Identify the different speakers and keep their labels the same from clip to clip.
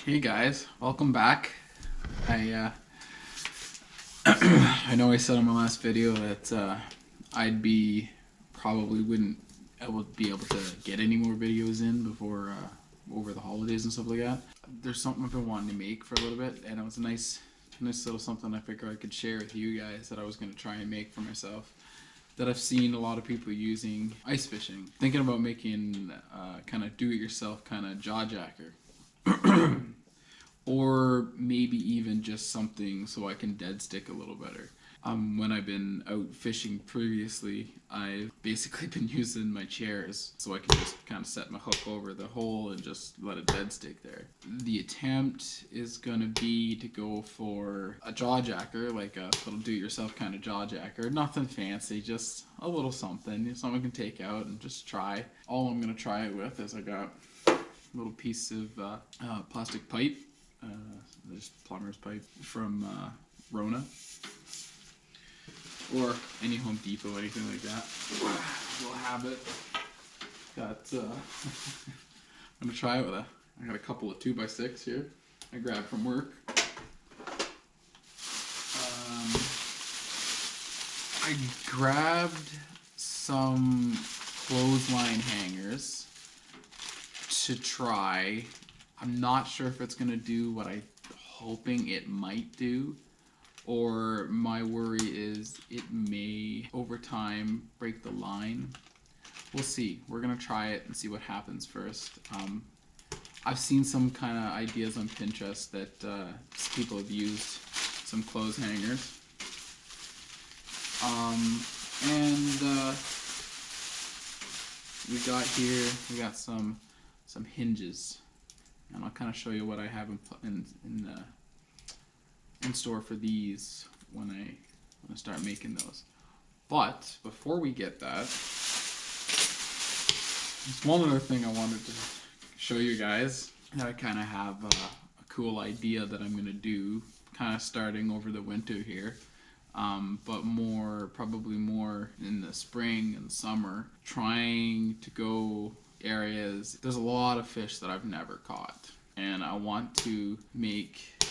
Speaker 1: Hey guys, welcome back. I I know I said on my last video that I'd be probably wouldn't be able to get any more videos in before over the holidays and stuff like that. There's something I've been wanting to make for a little bit, and it was a nice little something I figured I could share with you guys that I was going to try and make for myself. That I've seen a lot of people using ice fishing. Thinking about making kind of do-it-yourself kind of jaw jacker. Or maybe even just something so I can dead stick a little better. When I've been out fishing previously, I've basically been using my chairs so I can just kind of set my hook over the hole and just let it dead stick there. The attempt is going to be to go for a jaw jacker, like a little do-it-yourself kind of jaw jacker. Nothing fancy, just a little something I can take out and just try. All I'm going to try it with is I got a little piece of plastic pipe. There's plumber's pipe from Rona or any Home Depot, anything like that. We'll have it. Got I'm gonna try it with I got a couple of 2x6 here I grabbed from work. I grabbed some clothesline hangers to try. I'm not sure if it's going to do what I'm hoping it might do, or my worry is it may, over time, break the line. We'll see. We're going to try it and see what happens first. I've seen some kind of ideas on Pinterest that people have used some clothes hangers. We got some hinges. And I'll kind of show you what I have in store for these when I start making those. But before we get that, there's one other thing I wanted to show you guys that I kind of have a cool idea that I'm going to do, kind of starting over the winter here. But probably more in the spring and summer, trying to go areas. There's a lot of fish that I've never caught, and I want to make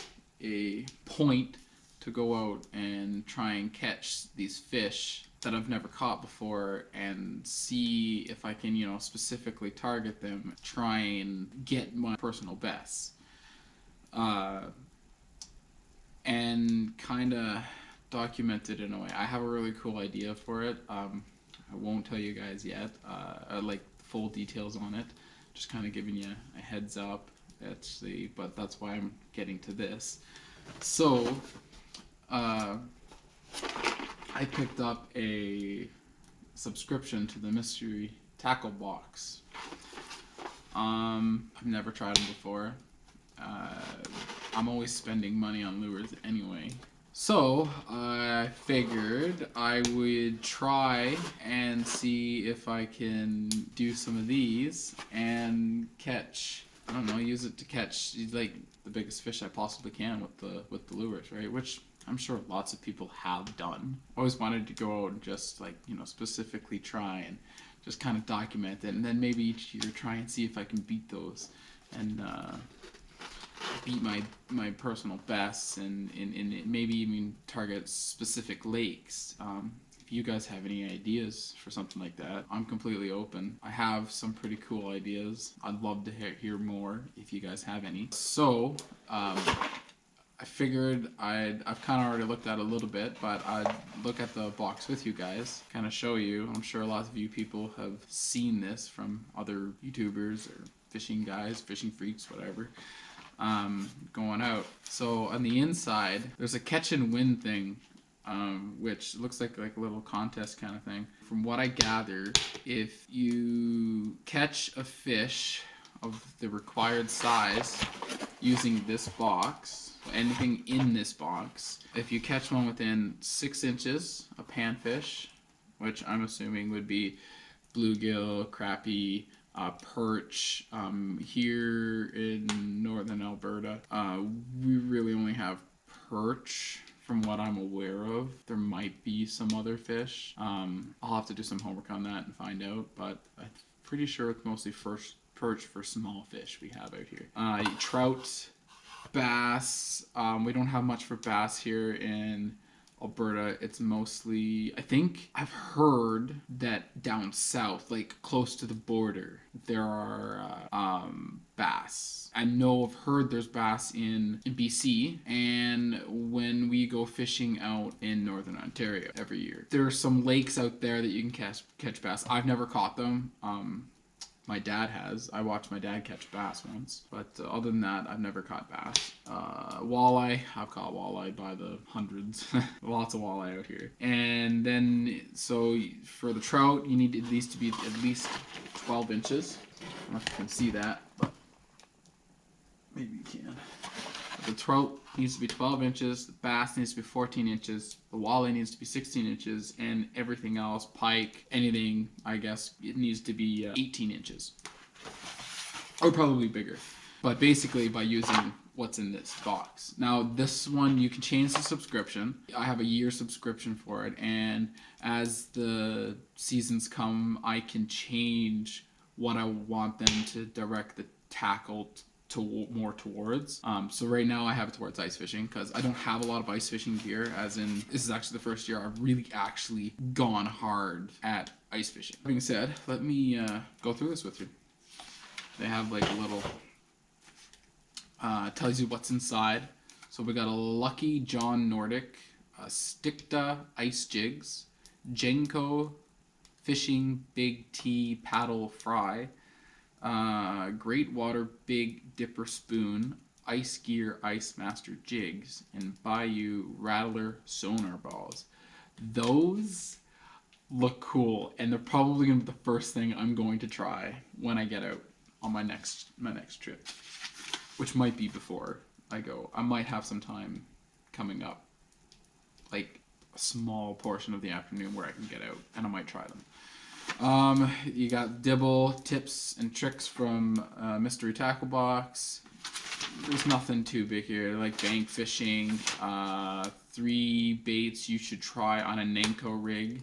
Speaker 1: a point to go out and try and catch these fish that I've never caught before and see if I can, specifically target them, try and get my personal bests. And kind of document it in a way. I have a really cool idea for it. I won't tell you guys yet, like full details on it. Just kind of giving you a heads up. But that's why I'm getting to this. So, I picked up a subscription to the mystery tackle box. I've never tried them before. I'm always spending money on lures anyway. So I figured I would try and see if I can do some of these and catch, I don't know, use it to catch like the biggest fish I possibly can with the lures, right? Which I'm sure lots of people have done. Always wanted to go out and just specifically try and just kind of document it, and then maybe each year try and see if I can beat those and beat my personal bests and maybe even target specific lakes. If you guys have any ideas for something like that, I'm completely open. I have some pretty cool ideas. I'd love to hear more if you guys have any. So I figured I've kind of already looked at it a little bit, but I'd look at the box with you guys, kind of show you. I'm sure lots of you people have seen this from other YouTubers or fishing guys, fishing freaks, whatever. Going out. So on the inside, there's a catch and win thing, which looks like a little contest kind of thing. From what I gather, if you catch a fish of the required size using this box, anything in this box, if you catch one within 6 inches, a panfish, which I'm assuming would be bluegill, crappie, perch. Here in northern Alberta, we really only have perch from what I'm aware of. There might be some other fish. I'll have to do some homework on that and find out, but I'm pretty sure it's mostly perch for small fish we have out here. Trout, bass. We don't have much for bass here in Alberta. It's mostly, I think I've heard that down south, like close to the border, there are bass. I know I've heard there's bass in BC, and when we go fishing out in Northern Ontario every year, there are some lakes out there that you can catch bass. I've never caught them. My dad has. I watched my dad catch bass once. But other than that, I've never caught bass. Walleye. I've caught walleye by the hundreds. Lots of walleye out here. And then, so for the trout, you need at least 12 inches. I don't know if you can see that, but maybe you can. The trout needs to be 12 inches, the bass needs to be 14 inches, the walleye needs to be 16 inches, and everything else, pike, anything, I guess, it needs to be 18 inches. Or probably bigger. But basically by using what's in this box. Now this one, you can change the subscription. I have a year subscription for it, and as the seasons come, I can change what I want them to direct the tackle more towards. So right now I have it towards ice fishing because I don't have a lot of ice fishing gear, as in this is actually the first year I've really actually gone hard at ice fishing. That being said, let me go through this with you. They have like a little tells you what's inside. So we got a Lucky John Nordic, Sticta ice jigs, Genko fishing Big T paddle fry, Great Water Big Dipper spoon, Ice Gear Ice Master jigs, and Bayou Rattler sonar balls. Those look cool, and they're probably gonna be the first thing I'm going to try when I get out on my next trip, which might be before I go. I might have some time coming up, like a small portion of the afternoon where I can get out, and I might try them. You got Dibble tips and tricks from Mystery Tackle Box. There's nothing too big here, like bank fishing, 3 baits you should try on a Nenko rig.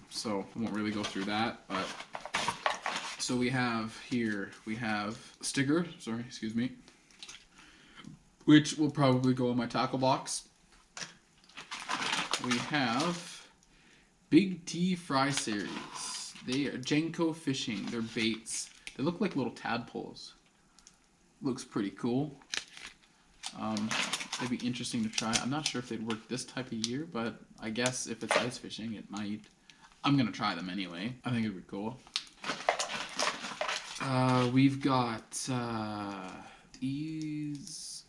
Speaker 1: So I won't really go through that, but so we have sticker, which will probably go in my tackle box. We have Big T Fry Series. They are Genko fishing. They're baits. They look like little tadpoles. Looks pretty cool. They'd be interesting to try. I'm not sure if they'd work this type of year, but I guess if it's ice fishing, it might. I'm gonna try them anyway. I think it'd be cool. We've got these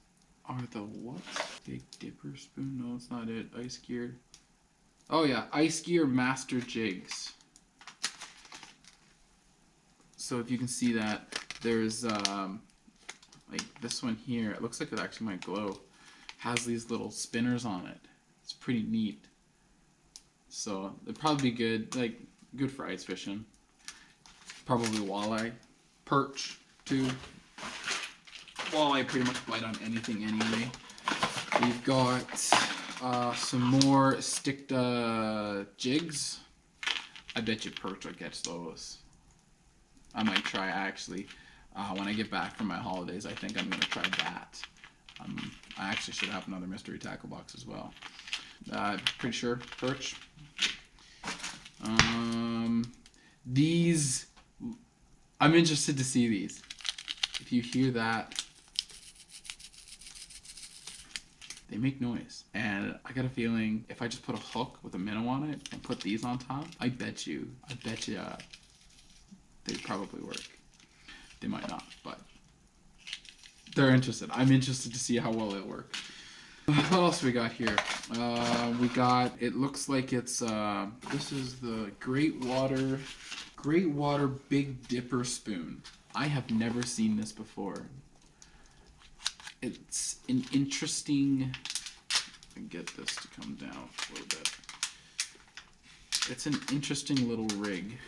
Speaker 1: are the what? Big Dipper spoon? No, it's not it. Ice Gear. Oh yeah, Ice Gear Master jigs. So if you can see that, there's like this one here. It looks like it actually might glow. Has these little spinners on it. It's pretty neat. So it'd probably be good, like good for ice fishing. Probably walleye, perch too. Walleye pretty much bite on anything anyway. We've got some more Sticta jigs. I bet you perch will catch those. I might try actually. When I get back from my holidays, I think I'm going to try that. I actually should have another mystery tackle box as well. Pretty sure perch. These, I'm interested to see these. If you hear that, they make noise. And I got a feeling if I just put a hook with a minnow on it and put these on top, I bet you they'd probably work. They might not, but they're interested. I'm interested to see how well it'll work. What else we got here? We got, it looks like it's, this is the Great Water Big Dipper spoon. I have never seen this before. It's an interesting, I can get this to come down a little bit. It's an interesting little rig.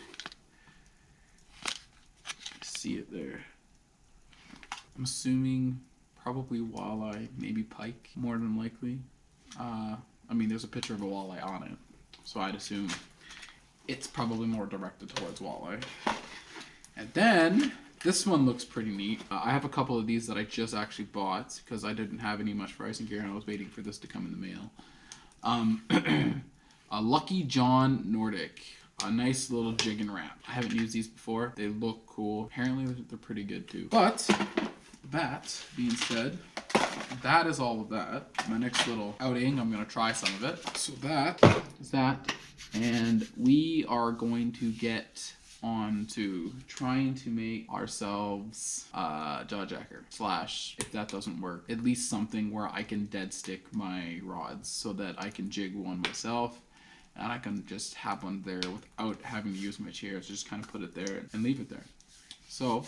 Speaker 1: See it there. I'm assuming probably walleye, maybe pike, more than likely. I mean, there's a picture of a walleye on it, so I'd assume it's probably more directed towards walleye. And then This one looks pretty neat. I have a couple of these that I just actually bought because I didn't have any much pricing gear and I was waiting for this to come in the mail. A Lucky John Nordic. A nice little jig and wrap. I haven't used these before. They look cool. Apparently they're pretty good too. But that being said, that is all of that. My next little outing, I'm going to try some of it. So that is that. And we are going to get on to trying to make ourselves a jaw jacker. Slash, if that doesn't work, at least something where I can dead stick my rods so that I can jig one myself. And I can just have one there without having to use my chairs. Just kind of put it there and leave it there. So,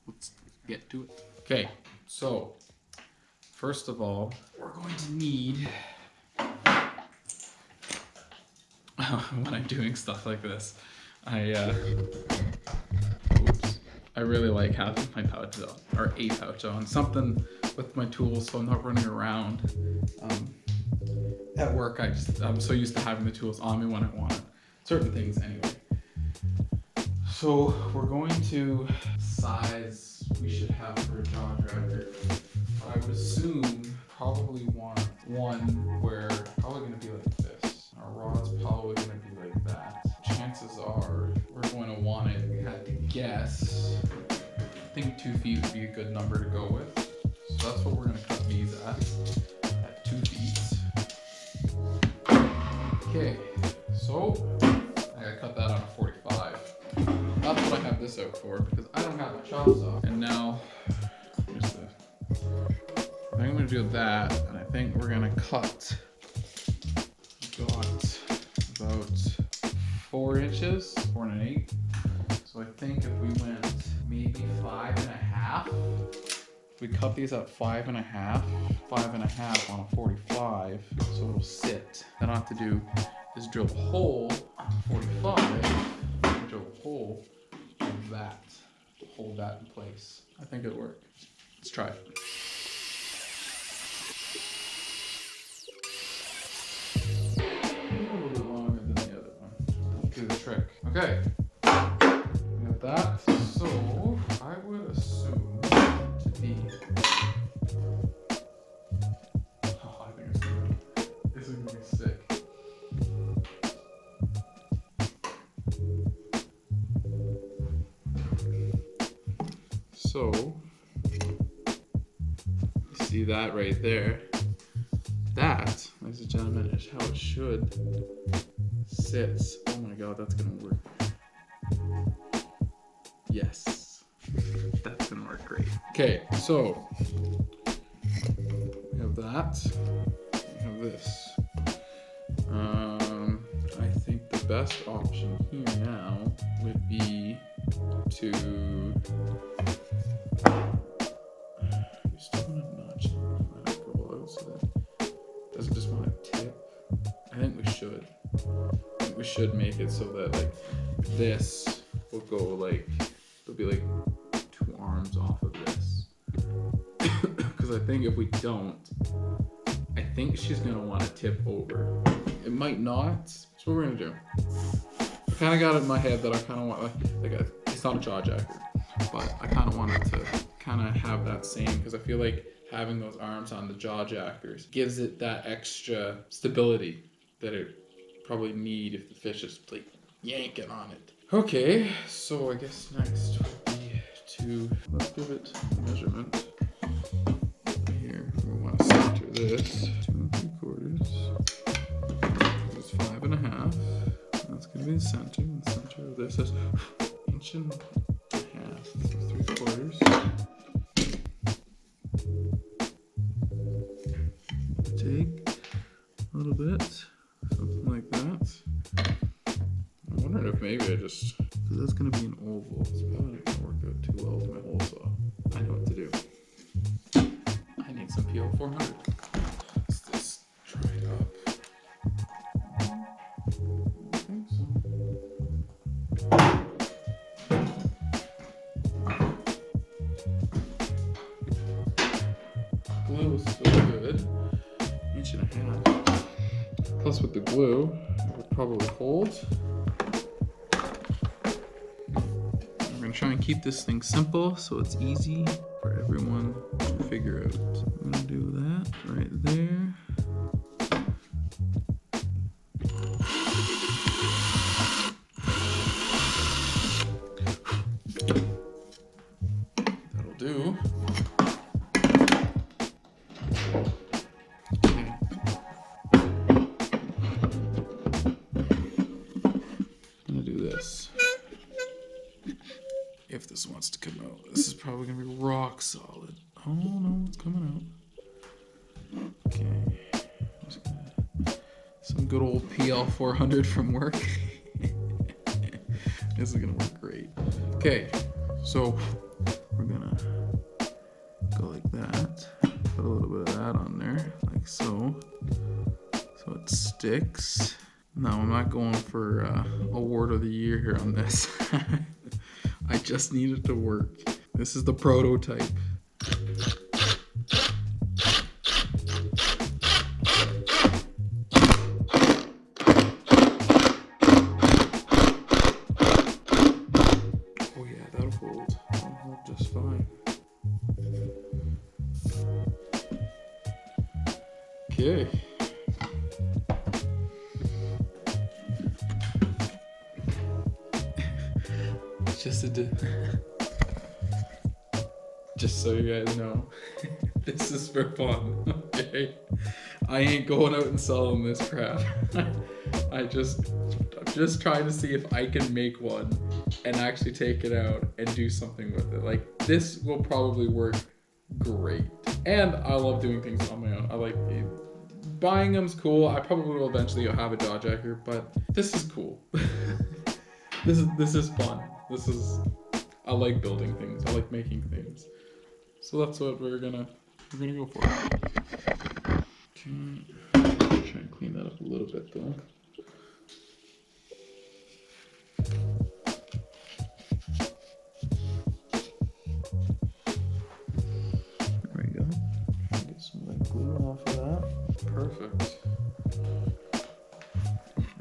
Speaker 1: let's get to it. Okay, so first of all, we're going to need, when I'm doing stuff like this, I really like having my pouch on, or a pouch on, something with my tools so I'm not running around. At work, I'm so used to having the tools on me when I want it. Certain things anyway. So we're going to size we should have for a jaw dragger. I would assume probably want one where probably going to be like this. Our rod's probably going to be like that. Chances are we're going to want it, if we had to guess, I think 2 feet would be a good number to go with. So that's what we're going to cut these at 2 feet. Okay, so I gotta cut that on a 45. That's what I have this out for because I don't have my chops off. And now, here's the. I think I'm gonna do that, and I think we're gonna cut. Got about 4 inches, 4 1/8. So I think if we went maybe 5.5. We cut these at 5.5, 5.5 on a 45, so it'll sit. Then all I have to do is drill a hole on a 45, drill a hole like that, to hold that in place. I think it'll work. Let's try it. A little bit longer than the other one. Let's do the trick. Okay, we have that. So I would assume to be. Oh, I think this is gonna be sick. So you see that right there? That, ladies and gentlemen, is how it should sit. Oh my god, that's gonna work. Yes, that's gonna work great. Okay, so we have that. We have this. I think the best option here now would be to. We still want to notch it. Let it go out so that it doesn't just want to tip. I think we should. I think we should make it so that like this will go like. There'll be like 2 arms off of this. Because I think if we don't, I think she's going to want to tip over. It might not. That's what we're going to do. I kind of got it in my head that I kind of want, it's not a jaw jacker, but I kind of want it to kind of have that same, because I feel like having those arms on the jaw jackers gives it that extra stability that it probably need if the fish is like yanking on it. Okay, so I guess next would be to, let's give it a measurement. Here, we want to center this 2 3/4. It's 5.5. That's going to be the center. And the center of this is 1.5 inches. So 3/4. Take a little bit, something like that. I'm wondering if maybe because that's going to be an oval. It's probably not going to work out too well with my hole saw. I know what to do. I need some PL 400. Let's just try it up. I think so. Glue is still good. 1.5 inches. Plus with the glue, it would probably hold. We're gonna try and keep this thing simple so it's easy for everyone to figure out. I'm gonna do that right there. That'll do. Okay. I'm gonna do this. If this wants to come out, this is probably gonna be rock solid. Oh no, it's coming out. Okay. Some good old PL 400 from work. This is gonna work great. Okay, so we're gonna go like that. Put a little bit of that on there, like so. So it sticks. No, I'm not going for award of the year here on this. I just need it to work. This is the prototype. Oh yeah, that'll hold. That'll hold just fine. Okay. Just so you guys know, this is for fun, okay? I ain't going out and selling this crap. I'm just trying to see if I can make one and actually take it out and do something with it. Like, this will probably work great. And I love doing things on my own. I like it. Buying them's cool. I probably will eventually have a jaw jacker, but this is cool. This is fun. I like building things. I like making things. So that's what we're gonna go for. Okay. Try and clean that up a little bit though. There we go. Get some like glue off of that. Perfect.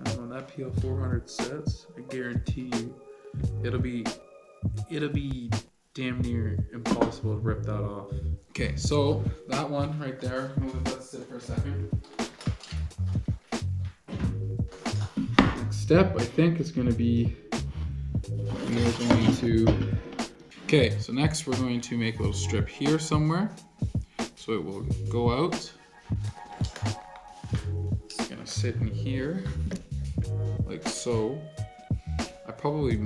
Speaker 1: And when that PL 400 sets, I guarantee you, it'll be damn near impossible to rip that off. Okay, so that one right there, I'm gonna let that sit for a second. Next step, I think, is gonna be okay, so next we're going to make a little strip here somewhere. So it will go out. It's gonna sit in here, like so. I probably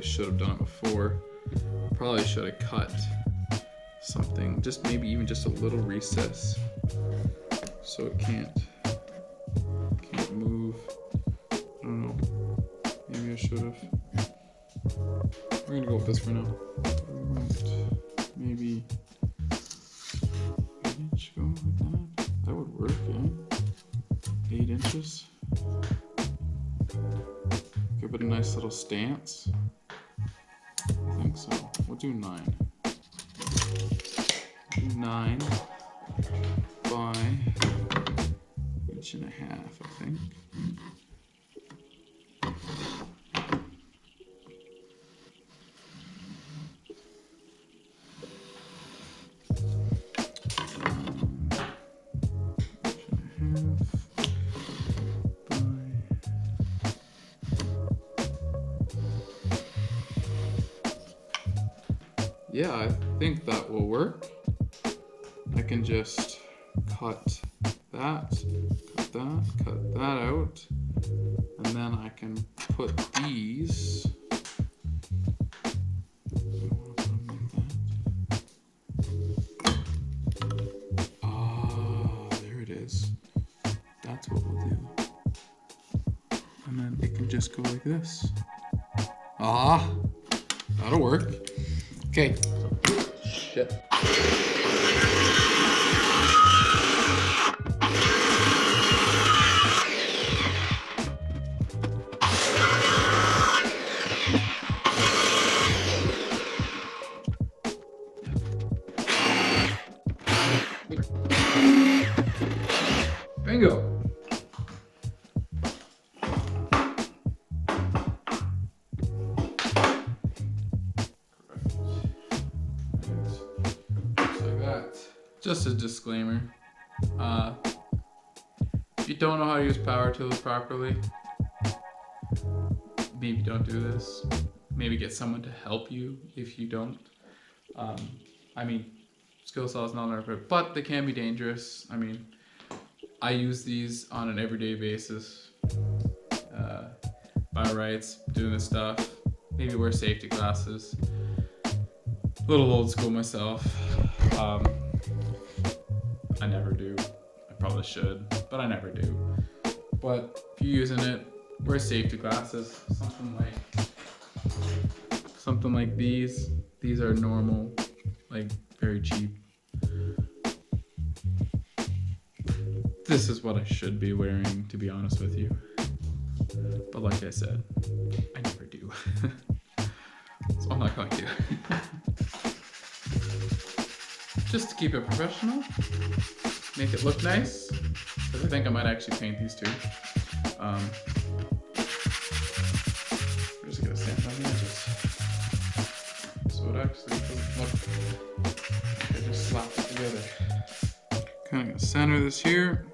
Speaker 1: should have done it before. Probably should have cut something, just maybe even just a little recess, so it can't move. I don't know. Maybe I should have. We're gonna go with this for now. Maybe 8 inch go like that. That would work, eh? 8 inches. Give it a nice little stance. I think so. We'll do 9. 9 by 1.5 inches, I think. Yeah, I think that will work. I can just cut that out, and then I can put these. There it is. That's what we'll do. And then it can just go like this. That'll work. Okay. Shit. Bingo. Just a disclaimer. If you don't know how to use power tools properly, maybe don't do this. Maybe get someone to help you if you don't. I mean, skill saw is not perfect, but they can be dangerous. I mean, I use these on an everyday basis. By rights, doing this stuff. Maybe wear safety glasses. A little old school myself. I never do. I probably should, but I never do. But if you're using it, wear safety glasses. Something like these. These are normal, like very cheap. This is what I should be wearing, to be honest with you. But like I said, I never do. So I'm not going to. Just to keep it professional, make it look nice, because I think I might actually paint these two. I'm just gonna sand on the edges, so it actually doesn't look like I just slapped it together. Kind of gonna center this here.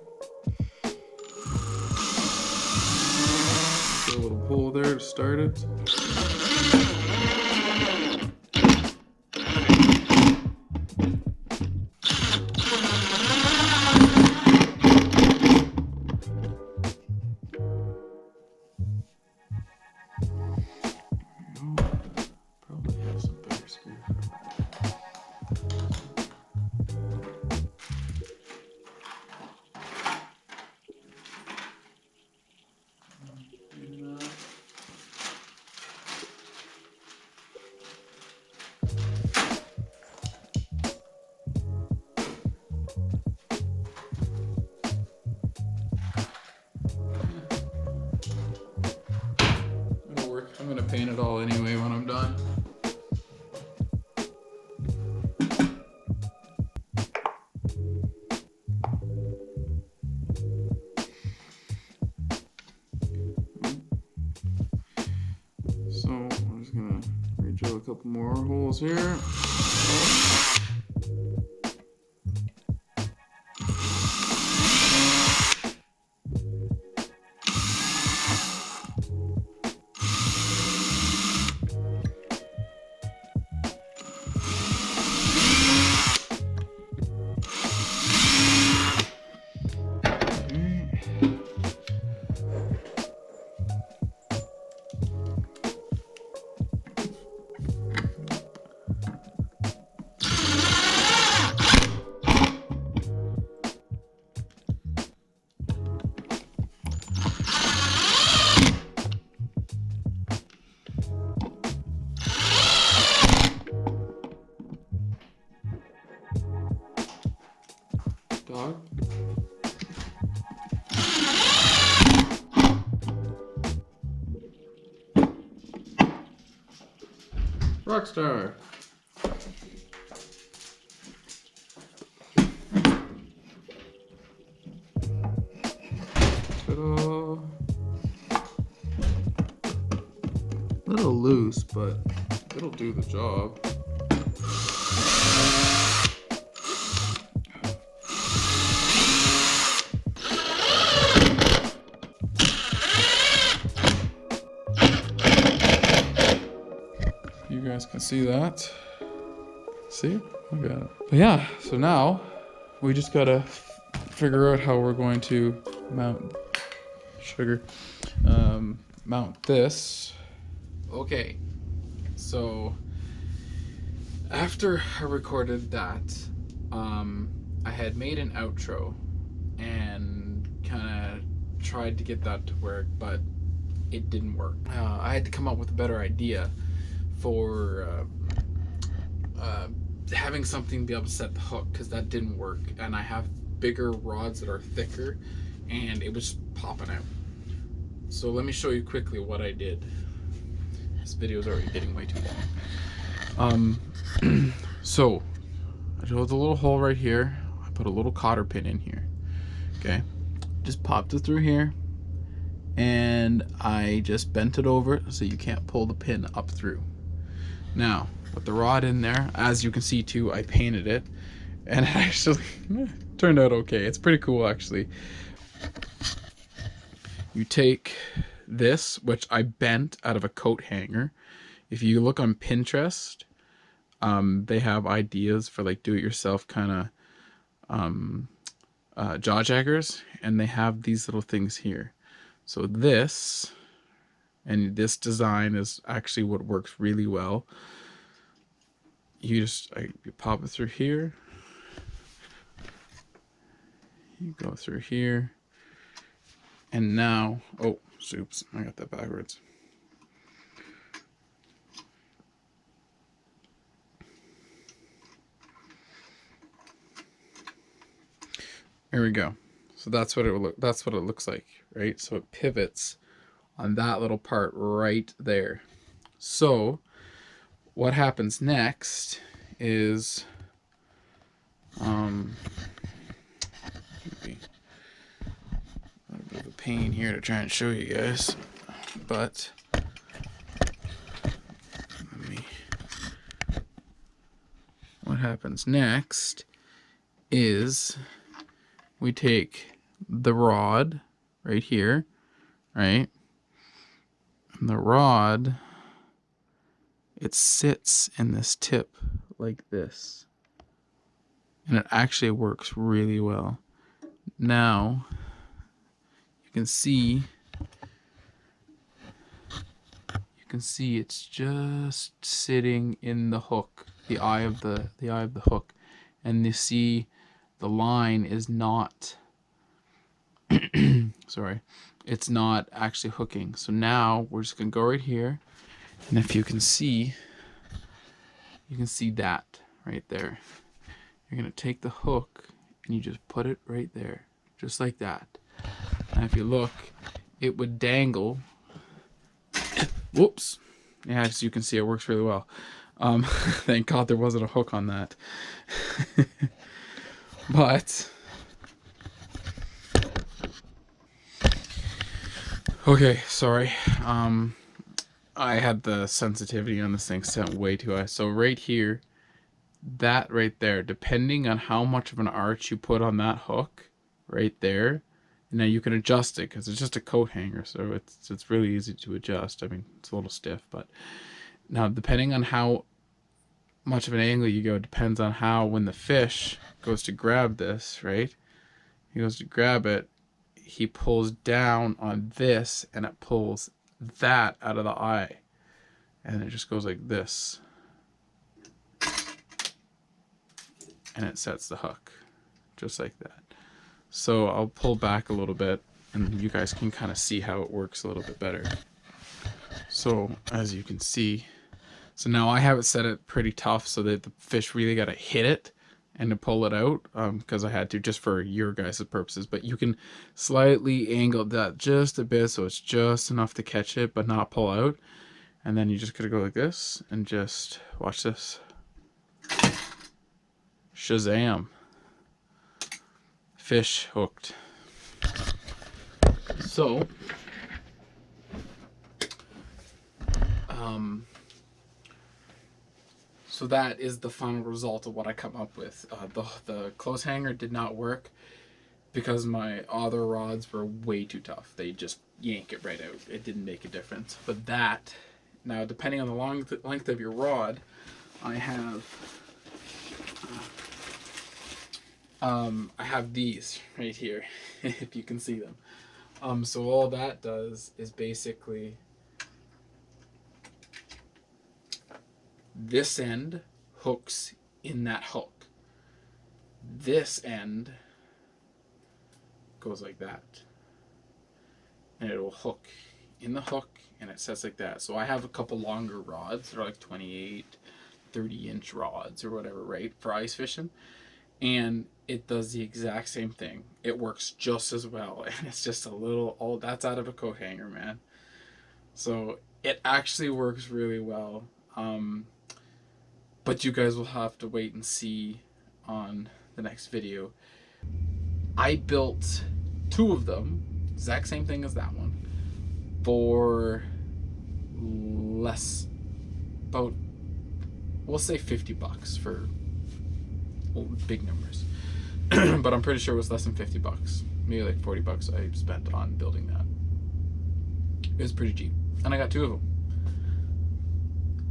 Speaker 1: Get a little hole there to start it. I'm gonna paint it all anyway when I'm done. So I'm just gonna re-drill a couple more holes here. Dog. Rockstar. Ta-da. A little loose, but it'll do the job. You guys can see that. See? Look at it. But yeah, so now we just gotta figure out how we're going to mount mount this. Okay, so after I recorded that, I had made an outro and kind of tried to get that to work, but it didn't work. I had to come up with a better idea for having something be able to set the hook, because that didn't work, and I have bigger rods that are thicker and it was popping out. So let me show you quickly what I did. This video is already getting way too long. So I drilled a little hole right here. I put a little cotter pin in here. Okay, just popped it through here, and I just bent it over so you can't pull the pin up through. Now with the rod in there, as you can see too, I painted it, and it actually turned out okay. It's pretty cool, actually. You take this, which I bent out of a coat hanger. If you look on Pinterest, they have ideas for like do-it-yourself kind of jaw jackers, and they have these little things here. So this and this design is actually what works really well. You pop it through here. You go through here. And now, oh, oops, I got that backwards. Here we go. So that's what it looks like, right? So it pivots on that little part right there. So what happens next is maybe a little bit of a pain here to try and show you guys, but what happens next is we take the rod right here, right? And the rod, it sits in this tip like this. And it actually works really well. Now, you can see it's just sitting in the hook, the eye of the hook. And you see the line is not sorry, it's not actually hooking. So now we're just gonna go right here, and if you can see that right there. You're gonna take the hook and you just put it right there, just like that. And if you look, it would dangle. Whoops. Yeah, as you can see, it works really well. Thank God there wasn't a hook on that. But okay, sorry. I had the sensitivity on this thing set way too high. So right here, that right there, depending on how much of an arch you put on that hook right there, and now you can adjust it because it's just a coat hanger, so it's really easy to adjust. I mean, it's a little stiff, but now depending on how much of an angle you go, depends on how, when the fish goes to grab this, right? He goes to grab it, he pulls down on this and it pulls that out of the eye, and it just goes like this, and it sets the hook just like that. So I'll pull back a little bit and you guys can kind of see how it works a little bit better. So as you can see, so now I have it set it pretty tough so that the fish really got to hit it and to pull it out, because I had to, just for your guys' purposes. But you can slightly angle that just a bit so it's just enough to catch it but not pull out. And then you just gotta go like this and just watch this. Shazam. Fish hooked. So so that is the final result of what I come up with. The clothes hanger did not work because my other rods were way too tough. They just yank it right out. It didn't make a difference. But that, now depending on the length of your rod, I have these right here, if you can see them. So all that does is basically this end hooks in that hook. This end goes like that. And it will hook in the hook and it sets like that. So I have a couple longer rods. They're like 28, 30-inch rods or whatever, right? For ice fishing. And it does the exact same thing. It works just as well. And it's just a little, that's out of a coat hanger, man. So it actually works really well. But you guys will have to wait and see on the next video. I built 2 of them, exact same thing as that one, for less, about, we'll say $50 for well, big numbers. But I'm pretty sure it was less than $50. Maybe like $40 I spent on building that. It was pretty cheap. And I got 2 of them.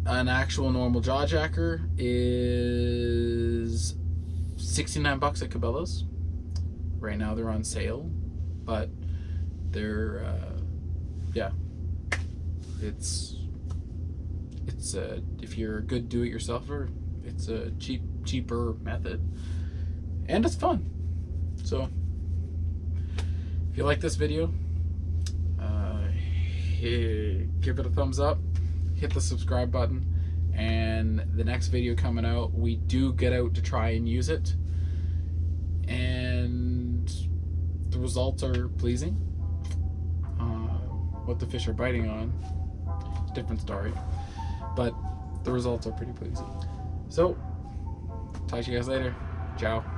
Speaker 1: An actual normal jaw jacker is $69 at Cabela's. Right now they're on sale, but they're yeah, it's if you're a good do-it-yourselfer, it's a cheaper method, and it's fun. So if you like this video, give it a thumbs up, hit the subscribe button, and the next video coming out, we do get out to try and use it, and the results are pleasing. What the fish are biting on, different story, but the results are pretty pleasing. So talk to you guys later. Ciao.